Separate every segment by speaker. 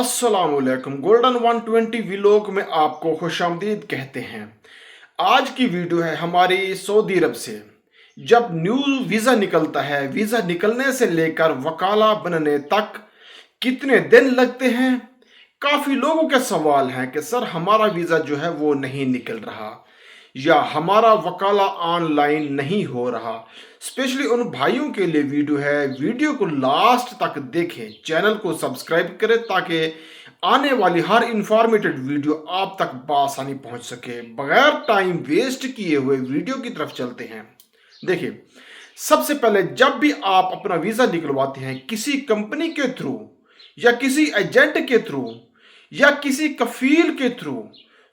Speaker 1: अस्सलाम वालेकुम। Golden 120 vlog में आपको खुशामदीद कहते हैं। आज की वीडियो है हमारी सऊदी अरब से। जब न्यू वीज़ा निकलता है, वीज़ा निकलने से लेकर वकाला बनने तक कितने दिन लगते हैं। काफ़ी लोगों के सवाल हैं कि सर हमारा वीज़ा जो है वो नहीं निकल रहा या हमारा वकाला ऑनलाइन नहीं हो रहा। स्पेशली उन भाइयों के लिए वीडियो है। वीडियो को लास्ट तक देखें, चैनल को सब्सक्राइब करें ताकि आने वाली हर इंफॉर्मेटिव वीडियो आप तक बआसानी पहुंच सके। बगैर टाइम वेस्ट किए हुए वीडियो की तरफ चलते हैं। देखिए, सबसे पहले जब भी आप अपना वीज़ा निकलवाते हैं किसी कंपनी के थ्रू या किसी एजेंट के थ्रू या किसी कफील के थ्रू,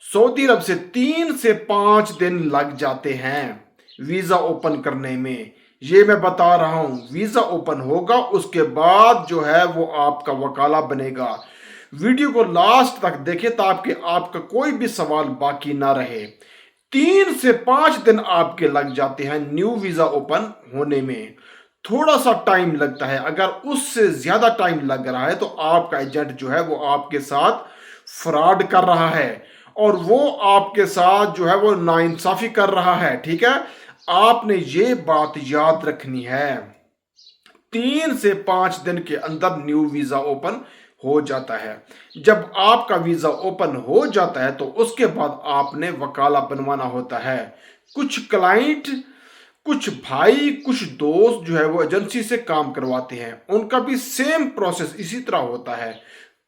Speaker 1: सऊदी अरब से 3 से 5 दिन लग जाते हैं वीज़ा ओपन करने में। ये मैं बता रहा हूं, वीज़ा ओपन होगा उसके बाद जो है वो आपका वकाला बनेगा। वीडियो को लास्ट तक देखें ताकि आपका कोई भी सवाल बाकी ना रहे। 3 से 5 दिन आपके लग जाते हैं न्यू वीज़ा ओपन होने में। थोड़ा सा टाइम लगता है। अगर उससे ज़्यादा टाइम लग रहा है तो आपका एजेंट जो है वो आपके साथ फ्रॉड कर रहा है और वो आपके साथ जो है वो नाइंसाफ़ी कर रहा है। ठीक है, आपने ये बात याद रखनी है। 3 से 5 दिन के अंदर न्यू वीज़ा ओपन हो जाता है। जब आपका वीज़ा ओपन हो जाता है तो उसके बाद आपने वकाला बनवाना होता है। कुछ क्लाइंट, कुछ भाई, कुछ दोस्त जो है वो एजेंसी से काम करवाते हैं, उनका भी सेम प्रोसेस इसी तरह होता है।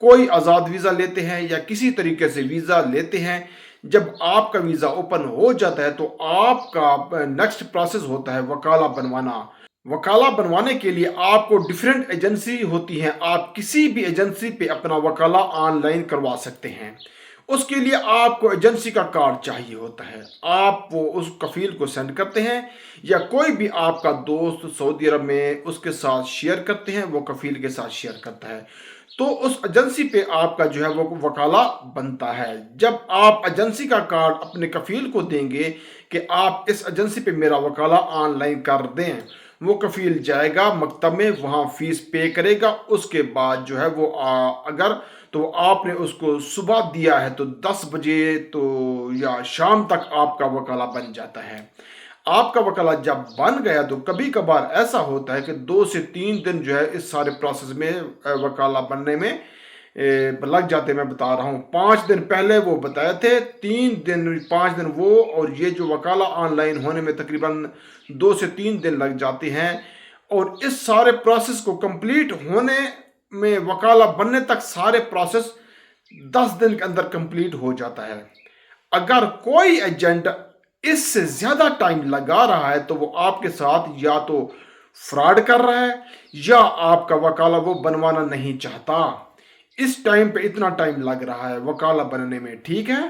Speaker 1: कोई आज़ाद वीज़ा लेते हैं या किसी तरीके से वीज़ा लेते हैं। जब आपका वीज़ा ओपन हो जाता है तो आपका नेक्स्ट प्रोसेस होता है वकाला बनवाना। वकाला बनवाने के लिए आपको डिफरेंट एजेंसी होती हैं। आप किसी भी एजेंसी पे अपना वकाला ऑनलाइन करवा सकते हैं। उसके लिए आपको एजेंसी का कार्ड चाहिए होता है। आप वो उस कफील को सेंड करते हैं या कोई भी आपका दोस्त सऊदी अरब में उसके साथ शेयर करते हैं, वो कफील के साथ शेयर करता है तो उस एजेंसी पे आपका जो है वो वकाला बनता है। जब आप एजेंसी का कार्ड अपने कफील को देंगे कि आप इस एजेंसी पे मेरा वकाला ऑनलाइन कर दें, वो कफील जाएगा मकतब में, वहाँ फीस पे करेगा। उसके बाद जो है वो अगर तो आपने उसको सुबह दिया है तो 10 बजे तो या शाम तक आपका वकाला बन जाता है। आपका वकाला जब बन गया तो कभी कभार ऐसा होता है कि 2 से 3 दिन जो है इस सारे प्रोसेस में वकाला बनने में लग जाते हैं। मैं बता रहा हूँ 5 दिन पहले वो बताए थे, 3 दिन 5 दिन वो, और ये जो वकाला ऑनलाइन होने में तकरीबन 2 से 3 दिन लग जाते हैं। और इस सारे प्रोसेस को कंप्लीट होने में, वकाला बनने तक सारे प्रोसेस 10 दिन के अंदर कंप्लीट हो जाता है। अगर कोई एजेंट इससे ज़्यादा टाइम लगा रहा है तो वो आपके साथ या तो फ्रॉड कर रहा है या आपका वकाला वो बनवाना नहीं चाहता। इस टाइम पे इतना टाइम लग रहा है वकाला बनने में। ठीक है,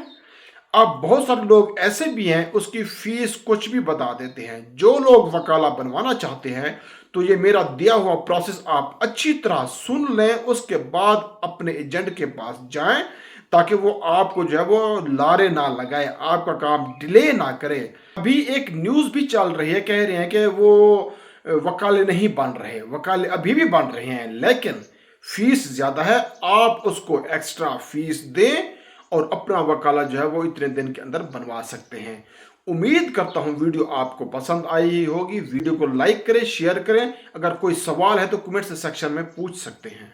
Speaker 1: अब बहुत सारे लोग ऐसे भी हैं उसकी फीस कुछ भी बता देते हैं। जो लोग वकाला बनवाना चाहते हैं तो ये मेरा दिया हुआ प्रोसेस आप अच्छी तरह सुन लें, उसके बाद अपने एजेंट के पास जाएं ताकि वो आपको जो है वो लारे ना लगाए, आपका काम डिले ना करे। अभी एक न्यूज़ भी चल रही है, कह रहे हैं कि वो वकाले नहीं बन रहे। वकाले अभी भी बन रहे हैं लेकिन फीस ज़्यादा है। आप उसको एक्स्ट्रा फीस दें और अपना वकाला जो है वो इतने दिन के अंदर बनवा सकते हैं। उम्मीद करता हूँ वीडियो आपको पसंद आई ही होगी। वीडियो को लाइक करें, शेयर करें। अगर कोई सवाल है तो कमेंट सेक्शन में पूछ सकते हैं।